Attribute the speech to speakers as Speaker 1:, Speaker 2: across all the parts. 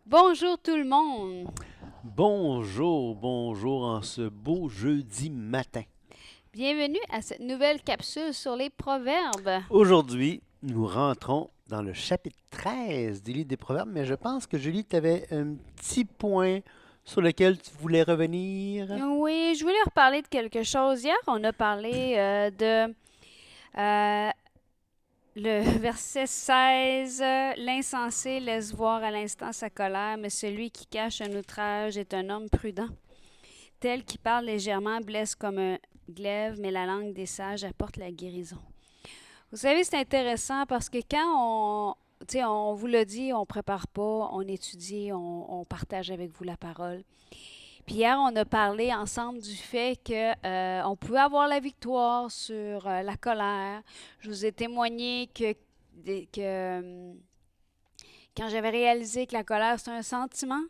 Speaker 1: Bonjour tout le monde.
Speaker 2: Bonjour en ce beau jeudi matin.
Speaker 1: Bienvenue à cette nouvelle capsule sur les proverbes.
Speaker 2: Aujourd'hui, nous rentrons dans le chapitre 13 du livre des Proverbes, mais je pense que Julie, tu avais un petit point sur lequel tu voulais revenir.
Speaker 1: Oui, je voulais reparler de quelque chose. Hier, on a parlé de euh, le verset 16. L'insensé laisse voir à l'instant sa colère, mais celui qui cache un outrage est un homme prudent. Tel qui parle légèrement blesse comme un glaive, mais la langue des sages apporte la guérison. Vous savez, c'est intéressant parce que on vous l'a dit, on prépare pas, on étudie, on partage avec vous la parole. Puis hier, on a parlé ensemble du fait que on pouvait avoir la victoire sur la colère. Je vous ai témoigné que quand j'avais réalisé que la colère, c'est un sentiment,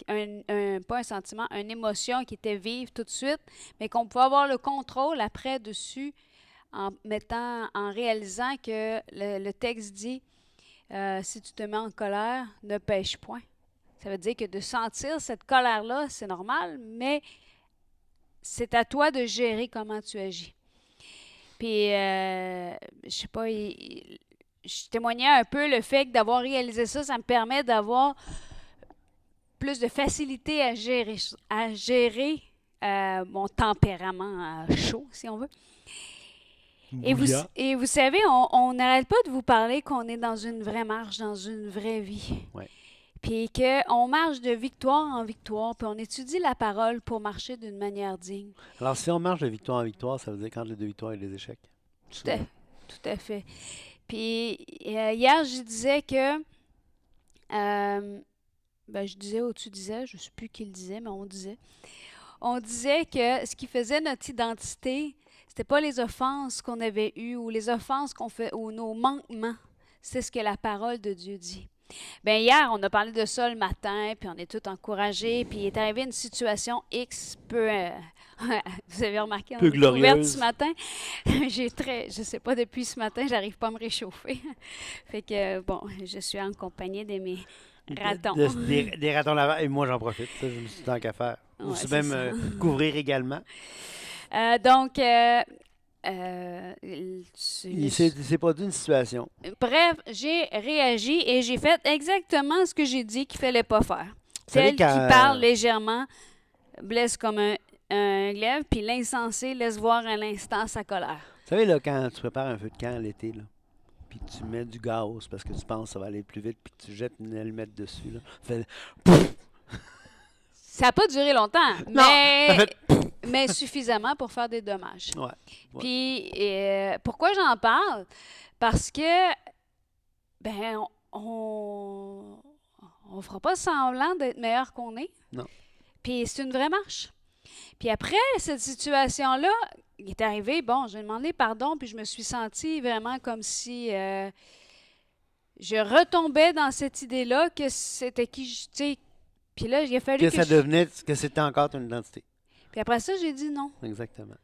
Speaker 1: pas un sentiment, une émotion qui était vive tout de suite, mais qu'on pouvait avoir le contrôle après dessus en réalisant que le texte dit si tu te mets en colère, ne pêche point. Ça veut dire que de sentir cette colère-là, c'est normal, mais c'est à toi de gérer comment tu agis. Puis, je sais pas, je témoignais un peu le fait que d'avoir réalisé ça, ça me permet d'avoir plus de facilité à gérer mon tempérament chaud, si on veut. Et vous,
Speaker 2: Bouillant.
Speaker 1: et vous savez, on n'arrête pas de vous parler qu'on est dans une vraie marche, dans une vraie vie.
Speaker 2: Ouais.
Speaker 1: Puis qu'on marche de victoire en victoire, puis on étudie la parole pour marcher d'une manière digne.
Speaker 2: Alors, si on marche de victoire en victoire, ça veut dire quand les deux victoires et les échecs.
Speaker 1: Tout à,
Speaker 2: Souvent.
Speaker 1: tout à fait. Puis hier, je disais que, je disais ou tu disais, je ne sais plus qui le disait, mais on disait que ce qui faisait notre identité, c'était pas les offenses qu'on avait eues ou les offenses qu'on fait ou nos manquements, c'est ce que la parole de Dieu dit. Ben hier, on a parlé de ça le matin, puis on est tous encouragés, puis il est arrivé une situation X peu... vous avez remarqué, on
Speaker 2: Peu
Speaker 1: est ouverte ce
Speaker 2: glorieuse.
Speaker 1: matin. Je sais pas, depuis ce matin, j'arrive pas à me réchauffer. Fait que, bon, je suis accompagnée de mes ratons.
Speaker 2: Des ratons laveurs. Et moi, j'en profite. Ça, je me suis dit tant qu'à faire.
Speaker 1: Ouais,
Speaker 2: Aussi
Speaker 1: c'est
Speaker 2: même
Speaker 1: ça.
Speaker 2: couvrir également.
Speaker 1: Donc,
Speaker 2: Il s'est produit une situation.
Speaker 1: bref, j'ai réagi et j'ai fait exactement ce que j'ai dit qu'il fallait pas faire.
Speaker 2: Vous savez,
Speaker 1: Tel qui
Speaker 2: quand,
Speaker 1: parle légèrement blesse comme un glaive, puis l'insensé laisse voir à l'instant sa colère.
Speaker 2: Vous savez, là, quand tu prépares un feu de camp l'été, là, puis que tu mets du gaz parce que tu penses que ça va aller plus vite, puis que tu jettes une allumette dessus, là, ça fait pouf!
Speaker 1: Ça n'a pas duré longtemps,
Speaker 2: Non! Ça fait
Speaker 1: mais suffisamment pour faire des dommages.
Speaker 2: ouais, ouais.
Speaker 1: Puis, pourquoi j'en parle? Parce que, ben, on fera pas semblant d'être meilleur qu'on est.
Speaker 2: Non.
Speaker 1: Puis, c'est une vraie marche. Puis après cette situation-là, il est arrivé, bon, j'ai demandé pardon, puis je me suis sentie vraiment comme si je retombais dans cette idée-là que c'était qui, tu sais. Puis là, il a fallu
Speaker 2: Que
Speaker 1: que
Speaker 2: ça
Speaker 1: je...
Speaker 2: devenait, que c'était encore ton identité.
Speaker 1: Puis après ça, j'ai dit non.
Speaker 2: Exactement.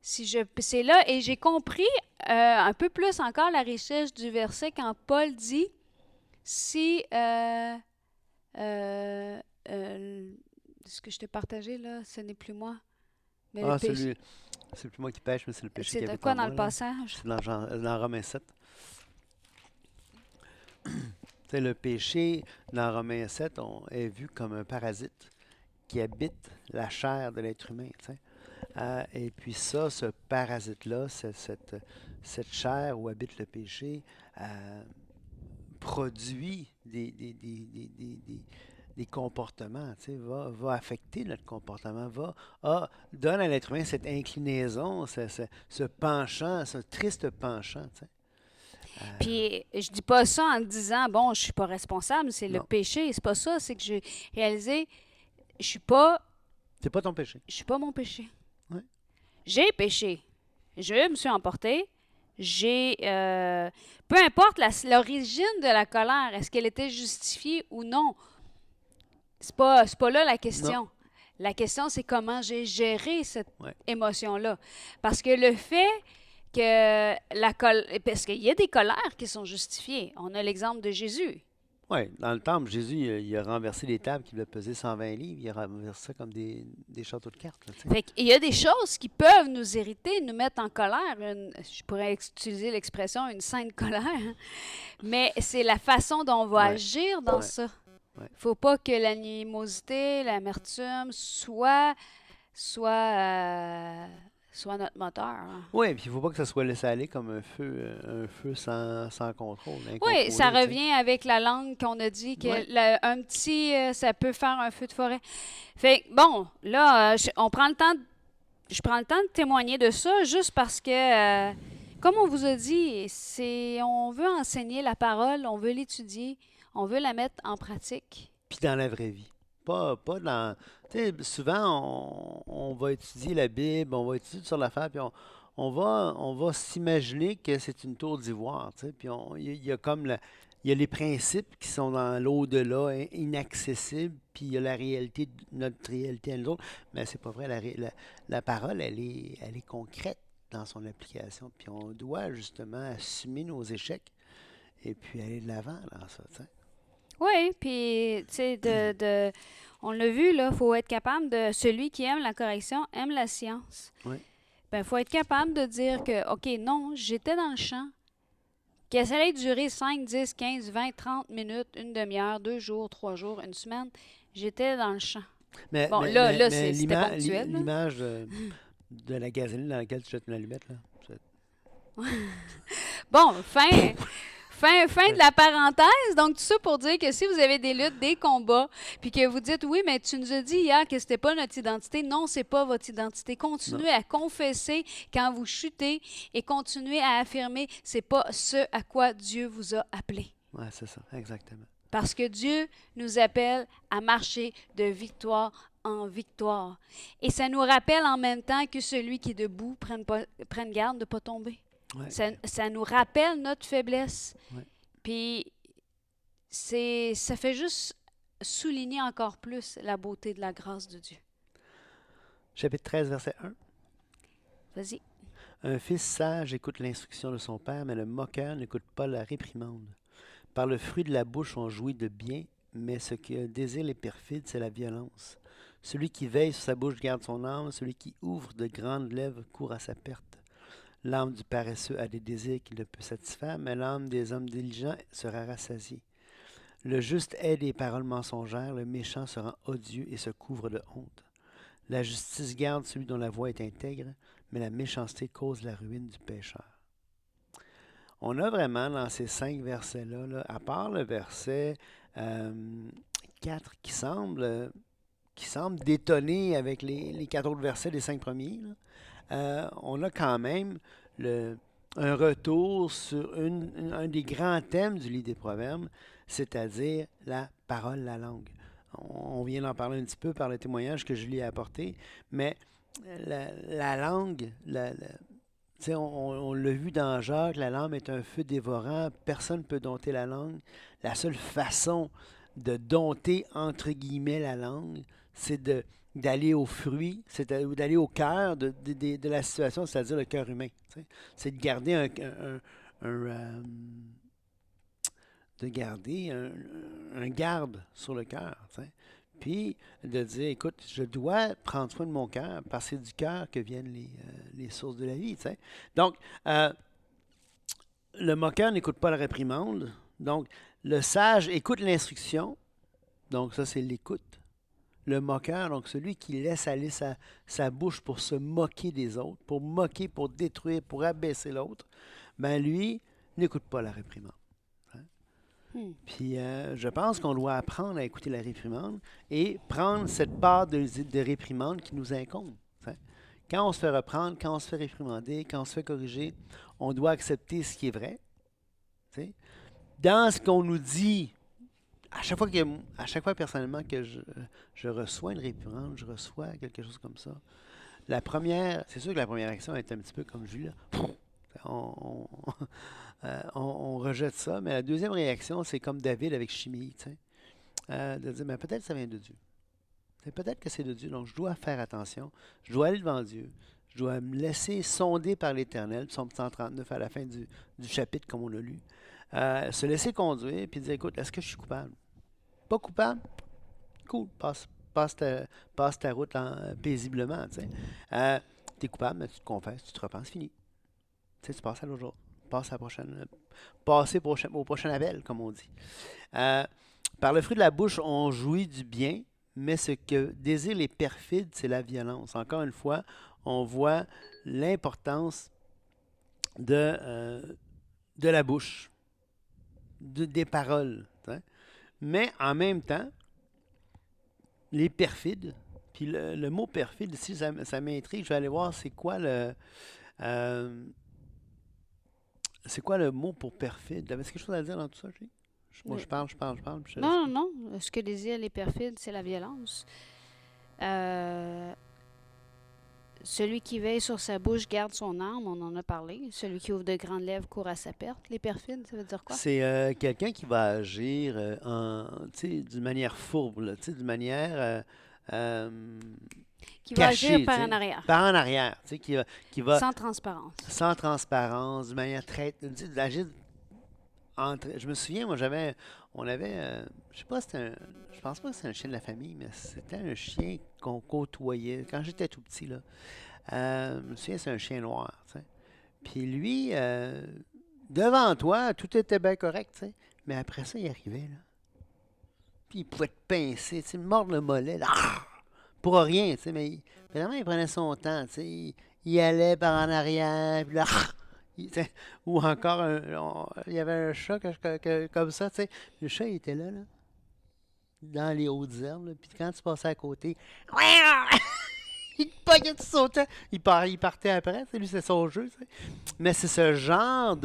Speaker 1: C'est là, et j'ai compris un peu plus encore la richesse du verset quand Paul dit, si euh, euh, ce que je t'ai partagé là, ce n'est plus moi, mais le
Speaker 2: Ah,
Speaker 1: péché.
Speaker 2: c'est plus moi qui pêche, mais c'est le péché
Speaker 1: C'est
Speaker 2: qui
Speaker 1: de
Speaker 2: habite
Speaker 1: quoi
Speaker 2: en
Speaker 1: dans
Speaker 2: moi,
Speaker 1: le
Speaker 2: là.
Speaker 1: passage?
Speaker 2: C'est dans Romains 7. C'est le péché, dans Romains 7, est vu comme un parasite qui habite la chair de l'être humain. Tu sais. Et puis ça, ce parasite-là, cette chair où habite le péché, produit des comportements, tu sais, va affecter notre comportement, donne à l'être humain cette inclinaison, ce penchant, ce triste penchant. Tu sais.
Speaker 1: Puis je dis pas ça en disant bon, je suis pas responsable, c'est le
Speaker 2: Non,
Speaker 1: péché, c'est pas ça, c'est que j'ai réalisé
Speaker 2: c'est pas ton péché.
Speaker 1: je suis pas mon péché.
Speaker 2: Ouais.
Speaker 1: J'ai péché. Je me suis emportée. J'ai peu importe l'origine de la colère, est-ce qu'elle était justifiée ou non? C'est pas là la
Speaker 2: Non.
Speaker 1: question. La question, c'est comment j'ai géré cette
Speaker 2: Ouais.
Speaker 1: émotion-là. Parce que le fait que la colère... Parce qu'il y a des colères qui sont justifiées. On a l'exemple de Jésus.
Speaker 2: Oui, dans le temple, Jésus, il a renversé des tables qui devaient peser 120 livres. Il a renversé ça comme des châteaux de cartes, là, tu sais.
Speaker 1: Fait qu'il y a des choses qui peuvent nous irriter, nous mettre en colère. Je pourrais utiliser l'expression une sainte colère, hein. Mais c'est la façon dont on va
Speaker 2: Ouais,
Speaker 1: agir dans
Speaker 2: ouais,
Speaker 1: ça.
Speaker 2: ouais.
Speaker 1: Faut pas que l'animosité, l'amertume soit notre moteur, hein.
Speaker 2: Oui, puis il ne faut pas que ça soit laissé aller comme un feu sans contrôle,
Speaker 1: Oui, ça
Speaker 2: incontrôlé, tu sais.
Speaker 1: revient avec la langue qu'on a dit que
Speaker 2: Oui,
Speaker 1: un petit, ça peut faire un feu de forêt. Fait que, bon, là, on prend le temps, je prends le temps de témoigner de ça juste parce que, comme on vous a dit, on veut enseigner la parole, on veut l'étudier, on veut la mettre en pratique.
Speaker 2: puis dans la vraie vie. Pas dans. Tu sais, souvent, on va étudier la Bible, on va étudier sur l'affaire, puis on va s'imaginer que c'est une tour d'ivoire, tu sais, puis il y a comme il y a les principes qui sont dans l'au-delà, inaccessibles, puis il y a la réalité, notre réalité à nous autres, mais c'est pas vrai. La parole, elle est concrète dans son application, puis on doit justement assumer nos échecs et puis aller de l'avant dans ça, tu sais.
Speaker 1: Oui, puis, tu sais, on l'a vu, là, faut être capable celui qui aime la correction aime la science.
Speaker 2: Oui,
Speaker 1: Ben, faut être capable de dire que, OK, non, j'étais dans le champ, que ça allait durer 5, 10, 15, 20, 30 minutes, une demi-heure, 2 jours, 3 jours, une semaine. J'étais dans le champ.
Speaker 2: Mais,
Speaker 1: Bon,
Speaker 2: mais, mais,
Speaker 1: là,
Speaker 2: mais
Speaker 1: c'était ponctuel, là.
Speaker 2: l'image de la gasoline dans laquelle tu jettes une allumette, là.
Speaker 1: Bon, fin de la parenthèse. Donc, tout ça pour dire que si vous avez des luttes, des combats, puis que vous dites, oui, mais tu nous as dit hier que c'était pas notre identité. Non, c'est pas votre identité.
Speaker 2: Non.
Speaker 1: Continuez à confesser quand vous chutez et continuez à affirmer, c'est pas ce à quoi Dieu vous a appelé.
Speaker 2: Ouais, c'est ça, exactement.
Speaker 1: Parce que Dieu nous appelle à marcher de victoire en victoire. Et ça nous rappelle en même temps que celui qui est debout prenne garde de ne pas tomber.
Speaker 2: Ouais,
Speaker 1: Ça nous rappelle notre faiblesse.
Speaker 2: ouais.
Speaker 1: Puis ça fait juste souligner encore plus la beauté de la grâce de Dieu.
Speaker 2: Chapitre 13, verset 1.
Speaker 1: Vas-y.
Speaker 2: Un fils sage écoute l'instruction de son père, mais le moqueur n'écoute pas la réprimande. Par le fruit de la bouche on jouit de bien, mais ce que désirent les perfides, c'est la violence. Celui qui veille sur sa bouche garde son âme, celui qui ouvre de grandes lèvres court à sa perte. L'âme du paresseux a des désirs qu'il ne peut satisfaire, mais l'âme des hommes diligents sera rassasiée. Le juste hait des paroles mensongères, le méchant se rend odieux et se couvre de honte. La justice garde celui dont la voix est intègre, mais la méchanceté cause la ruine du pécheur. On a vraiment dans ces 5 versets-là, là, à part le verset 4 qui semble détonner avec les 4 autres versets des 5 premiers, là, on a quand même un retour sur un des grands thèmes du livre des Proverbes, c'est-à-dire la parole, la langue. On vient d'en parler un petit peu par le témoignage que Julie a apporté, mais la langue, tu sais, on l'a vu dans Jacques, la langue est un feu dévorant, personne ne peut dompter la langue. La seule façon de dompter, entre guillemets, la langue, c'est d'aller au fruit, d'aller au cœur de la situation, c'est-à-dire le cœur humain. Tu sais. C'est de garder un garde sur le cœur. Tu sais. Puis de dire, écoute, je dois prendre soin de mon cœur parce que c'est du cœur que viennent les sources de la vie. Tu sais. Donc, le moqueur n'écoute pas la réprimande. Donc, le sage écoute l'instruction. Donc, ça, c'est l'écoute. Le moqueur, donc celui qui laisse aller sa bouche pour se moquer des autres, pour moquer, pour détruire, pour abaisser l'autre, ben lui, n'écoute pas la réprimande. Hein. Puis je pense qu'on doit apprendre à écouter la réprimande et prendre cette part de réprimande qui nous incombe. Hein. Quand on se fait reprendre, quand on se fait réprimander, quand on se fait corriger, on doit accepter ce qui est vrai. T'sais. Dans ce qu'on nous dit, à chaque fois personnellement que je reçois une réprimande, je reçois quelque chose comme ça, c'est sûr que la première action est un petit peu comme Julie. On, on rejette ça, mais la deuxième réaction, c'est comme David avec Shimei, de dire, mais peut-être que ça vient de Dieu. Peut-être que c'est de Dieu, donc je dois faire attention, je dois aller devant Dieu, je dois me laisser sonder par l'Éternel, Psaume 139 à la fin du chapitre, comme on l'a lu. Se laisser conduire, puis dire, écoute, est-ce que je suis coupable? Pas coupable? Cool, passe ta route paisiblement, tu sais. T'es coupable, mais tu te confesses, tu te repens, fini. Tu sais, tu passes à l'autre jour. Passe à la prochaine, passer au prochain appel, comme on dit. Euh, Par le fruit de la bouche, on jouit du bien, mais ce que désirent les perfides, c'est la violence. Encore une fois, on voit l'importance de la bouche, des paroles. Hein. Mais en même temps, les perfides, puis le mot perfide, ici, ça m'intrigue. Je vais aller voir euh, c'est quoi le mot pour perfide. T'avais quelque chose à dire dans tout ça, Julie? Moi,
Speaker 1: Le-
Speaker 2: je parle, puis je te laisse.
Speaker 1: Non, non, non. Ce que désirent les perfides, c'est la violence. Euh, Celui qui veille sur sa bouche garde son âme, on en a parlé. Celui qui ouvre de grandes lèvres court à sa perte. Les perfides, ça veut dire quoi?
Speaker 2: C'est quelqu'un qui va agir d'une manière fourbe, là, d'une manière euh,
Speaker 1: Qui va agir
Speaker 2: cachée,
Speaker 1: par en arrière,
Speaker 2: par en arrière, qui va
Speaker 1: sans transparence.
Speaker 2: sans transparence, d'une manière très, d'agir je me souviens, on avait, je sais pas, je pense pas que c'est un chien de la famille, mais c'était un chien qu'on côtoyait quand j'étais tout petit, là. Je me souviens, c'est un chien noir, tu sais. Puis lui, devant toi, tout était bien correct, tu sais. Mais après ça, il arrivait, là. Puis il pouvait te pincer, tu sais, mordre le mollet, là. Pour rien, tu sais. Vraiment, il prenait son temps, tu sais. Il allait par en arrière, puis là. Tu sais, ou encore, il y avait un chat comme ça, tu sais. Le chat, il était là, là, dans les hautes herbes, là. Puis quand tu passais à côté, il te pognait, tu sautais. Il partait après, tu sais, lui, c'est son jeu, tu sais. Mais c'est ce genre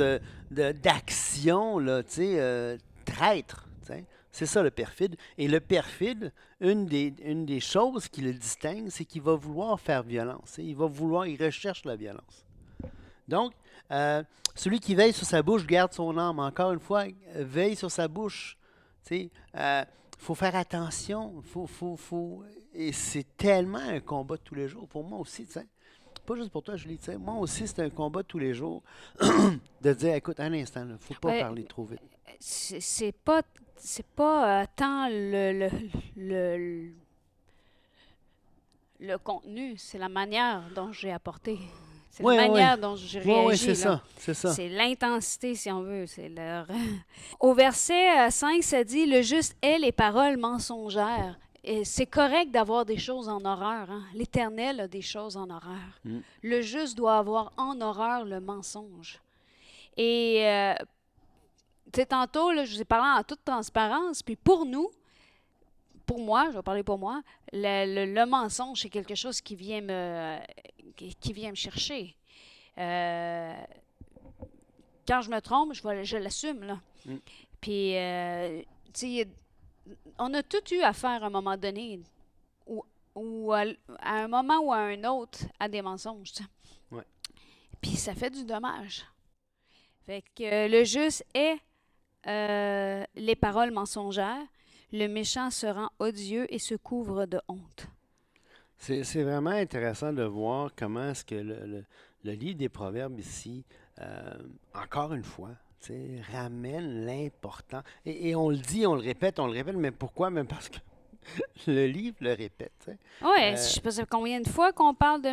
Speaker 2: d'action, là, tu sais, traître, tu sais. C'est ça le perfide. Et le perfide, une des choses qui le distingue, c'est qu'il va vouloir faire violence. Il va vouloir, il recherche la violence. Donc, celui qui veille sur sa bouche garde son âme. Encore une fois, veille sur sa bouche. Tu sais, faut faire attention. Et c'est tellement un combat de tous les jours. Pour moi aussi, tu sais. Pas juste pour toi, Julie. Tu sais, moi aussi, c'est un combat de tous les jours de dire, écoute, un instant, il ne faut pas
Speaker 1: Ouais,
Speaker 2: parler trop vite.
Speaker 1: c'est pas tant le, le contenu, c'est la manière dont j'ai apporté. C'est la
Speaker 2: Oui, oui,
Speaker 1: manière dont j'ai
Speaker 2: oui, oui,
Speaker 1: réagi,
Speaker 2: c'est
Speaker 1: là.
Speaker 2: ça, c'est ça.
Speaker 1: C'est l'intensité, si on veut. C'est leur... Au verset 5, ça dit, le juste est les paroles mensongères. Et c'est correct d'avoir des choses en horreur. Hein? L'Éternel a des choses en horreur.
Speaker 2: Mm.
Speaker 1: Le juste doit avoir en horreur le mensonge. Et, tu sais, tantôt, là, je vous ai parlé en toute transparence. Puis pour nous, pour moi, je vais parler pour moi, le mensonge, c'est quelque chose qui vient me chercher. Euh, Quand je me trompe, je l'assume, là.
Speaker 2: Mm.
Speaker 1: Puis, tu sais, on a tout eu à faire à un moment donné, ou à un moment ou à un autre, à des mensonges, tu sais.
Speaker 2: Ouais.
Speaker 1: Puis ça fait du dommage. Fait que le juste est les paroles mensongères. Le méchant se rend odieux et se couvre de honte.
Speaker 2: C'est vraiment intéressant de voir comment est-ce que le livre des Proverbes ici, encore une fois, tu sais, ramène l'important. Et on le dit, on le répète, mais pourquoi? Même parce que le livre le répète. Tu sais.
Speaker 1: Ouais, je
Speaker 2: Euh,
Speaker 1: sais pas combien de fois qu'on parle de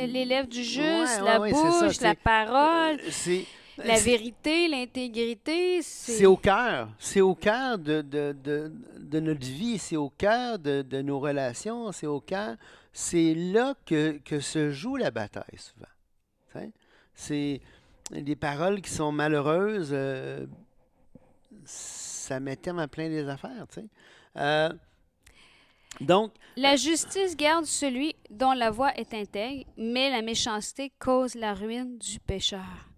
Speaker 1: les lèvres du juste,
Speaker 2: ouais, ouais,
Speaker 1: la
Speaker 2: ouais, c'est ça.
Speaker 1: bouche,
Speaker 2: Tu
Speaker 1: la
Speaker 2: sais.
Speaker 1: parole,
Speaker 2: C'est
Speaker 1: la
Speaker 2: c'est-
Speaker 1: vérité, l'intégrité,
Speaker 2: c'est
Speaker 1: c'est...
Speaker 2: au cœur. C'est au cœur de notre vie. C'est au cœur de nos relations. C'est au cœur. C'est là que se joue la bataille, souvent. Tu sais. C'est des paroles qui sont malheureuses. Ça met terme à plein des affaires. Tu sais. Euh, donc, euh,
Speaker 1: La justice garde celui dont la voie est intègre, mais la méchanceté cause la ruine du pécheur.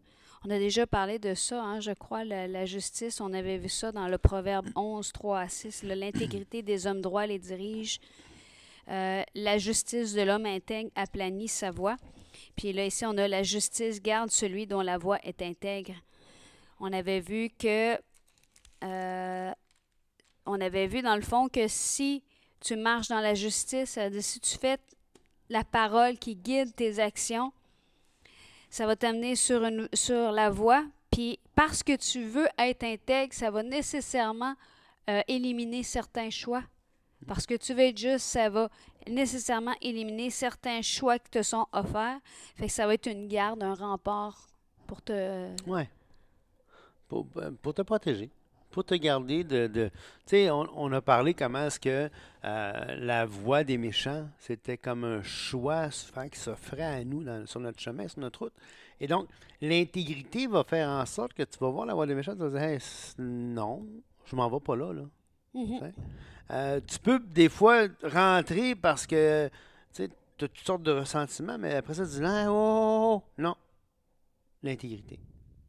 Speaker 1: On a déjà parlé de ça, hein, je crois, la justice. On avait vu ça dans le Proverbe 11, 3 à 6. L'intégrité des hommes droits les dirige. La justice de l'homme intègre aplanit sa voie. Puis là, ici, on a la justice garde celui dont la voie est intègre. On avait vu que... euh, on avait vu dans le fond que si tu marches dans la justice, ça veut dire si tu fais la parole qui guide tes actions, ça va t'amener sur la voie, puis parce que tu veux être intègre, ça va nécessairement éliminer certains choix. Parce que tu veux être juste, ça va nécessairement éliminer certains choix qui te sont offerts. Fait que ça va être une garde, un rempart pour te...
Speaker 2: Ouais, pour te protéger, pour te garder de... Tu sais, on a parlé comment est-ce que la voie des méchants, c'était comme un choix souvent qui s'offrait à nous sur notre chemin, sur notre route. Et donc, l'intégrité va faire en sorte que tu vas voir la voie des méchants, tu vas dire, hey, non, je m'en vais pas là, là. Tu
Speaker 1: Mhm.
Speaker 2: sais. Tu peux des fois rentrer parce que tu as toutes sortes de ressentiments, mais après ça, tu dis, ah, oh, oh, oh. Non, l'intégrité.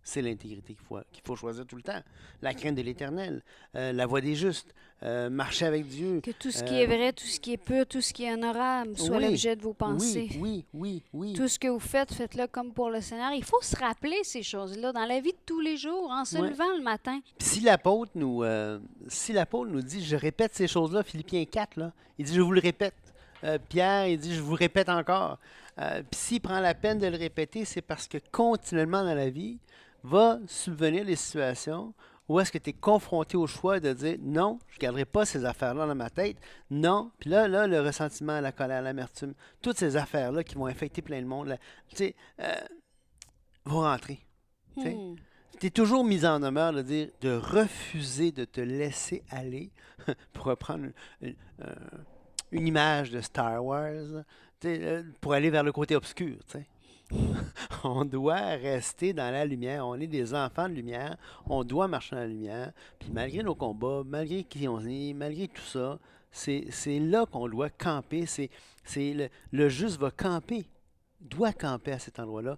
Speaker 2: C'est l'intégrité qu'il faut choisir tout le temps. La crainte de l'éternel, la voie des justes, marcher avec Dieu.
Speaker 1: Que tout ce qui
Speaker 2: Euh,
Speaker 1: est vrai, tout ce qui est pur, tout ce qui est honorable soit
Speaker 2: oui,
Speaker 1: l'objet de vos
Speaker 2: oui,
Speaker 1: pensées.
Speaker 2: oui, oui, oui.
Speaker 1: Tout ce que vous faites, faites-le comme pour le Seigneur. Il faut se rappeler ces choses-là dans la vie de tous les jours, en se
Speaker 2: Ouais.
Speaker 1: levant le matin.
Speaker 2: Puis si l'apôtre nous dit, je répète ces choses-là, Philippiens 4, là, il dit, je vous le répète. Pierre, il dit, je vous répète encore. Puis s'il prend la peine de le répéter, c'est parce que continuellement dans la vie, va subvenir des situations où est-ce que tu es confronté au choix de dire, non, je ne garderai pas ces affaires-là dans ma tête. Non. Puis là, le ressentiment, la colère, l'amertume, toutes ces affaires-là qui vont infecter plein de monde, là, tu sais, vont rentrer. Tu sais.
Speaker 1: Hmm.
Speaker 2: Tu es toujours mis en demeure de dire de refuser de te laisser aller, pour reprendre une image de Star Wars, tu sais, pour aller vers le côté obscur. Tu sais. On doit rester dans la lumière. On est des enfants de lumière. On doit marcher dans la lumière. Puis malgré nos combats, malgré qui on est, malgré tout ça, c'est là qu'on doit camper. Le juste va camper, doit camper à cet endroit-là.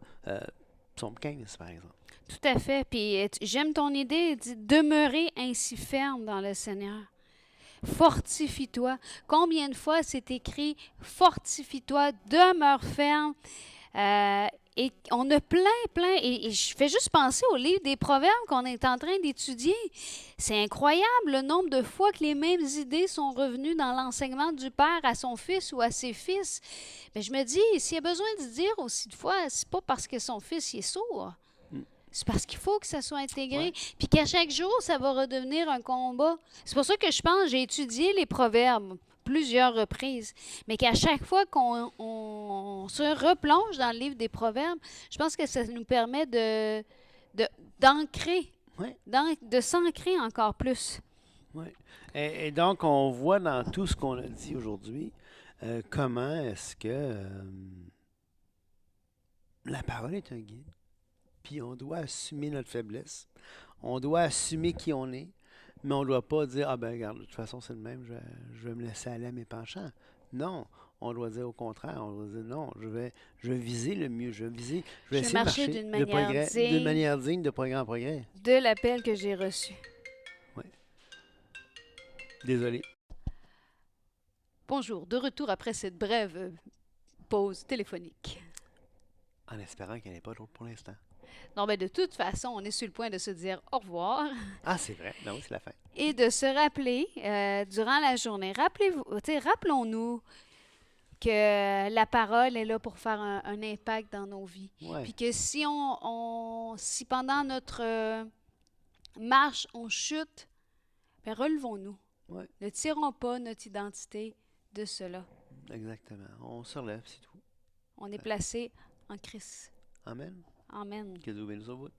Speaker 2: Psaume 15, par exemple.
Speaker 1: Tout à fait. Puis j'aime ton idée, dit demeurer ainsi ferme dans le Seigneur. Fortifie-toi. Combien de fois c'est écrit fortifie-toi, demeure ferme. Et on a plein, et je fais juste penser au livre des Proverbes qu'on est en train d'étudier. C'est incroyable le nombre de fois que les mêmes idées sont revenues dans l'enseignement du père à son fils ou à ses fils. Mais je me dis, s'il y a besoin de dire aussi de fois, c'est pas parce que son fils il est sourd.
Speaker 2: Mm.
Speaker 1: C'est parce qu'il faut que ça soit intégré.
Speaker 2: Ouais.
Speaker 1: Puis qu'à chaque jour, ça va redevenir un combat. C'est pour ça que je pense, j'ai étudié les proverbes plusieurs reprises, mais qu'à chaque fois qu'on se replonge dans le livre des proverbes, je pense que ça nous permet d'ancrer,
Speaker 2: Ouais.
Speaker 1: de s'ancrer encore plus.
Speaker 2: Ouais. Et donc, on voit dans tout ce qu'on a dit aujourd'hui, comment est-ce que la parole est un guide, puis on doit assumer notre faiblesse, on doit assumer qui on est, mais on ne doit pas dire, ah ben regarde, de toute façon c'est le même, je vais me laisser aller à mes penchants. Non, on doit dire au contraire, on doit dire non, je vais viser le mieux, je vais essayer de
Speaker 1: marcher
Speaker 2: marcher
Speaker 1: d'une
Speaker 2: de
Speaker 1: manière
Speaker 2: d'une
Speaker 1: digne
Speaker 2: manière digne, de progrès en progrès.
Speaker 1: de l'appel que j'ai reçu.
Speaker 2: Ouais. Désolé.
Speaker 1: Bonjour, de retour après cette brève pause téléphonique.
Speaker 2: En espérant qu'il n'y en ait pas d'autres pour l'instant.
Speaker 1: Non, mais de toute façon, on est sur le point de se dire au revoir
Speaker 2: Ah, c'est vrai. Non, c'est la fin.
Speaker 1: et de se rappeler durant la journée. Rappelons-nous que la parole est là pour faire un impact dans nos vies.
Speaker 2: Ouais.
Speaker 1: Puis que si pendant notre marche, on chute, ben relevons-nous.
Speaker 2: Ouais.
Speaker 1: Ne tirons pas notre identité de cela.
Speaker 2: Exactement. On se relève, c'est tout.
Speaker 1: On est placé en Christ.
Speaker 2: Amen.
Speaker 1: Amen.
Speaker 2: Que Dieu bénisse au bout.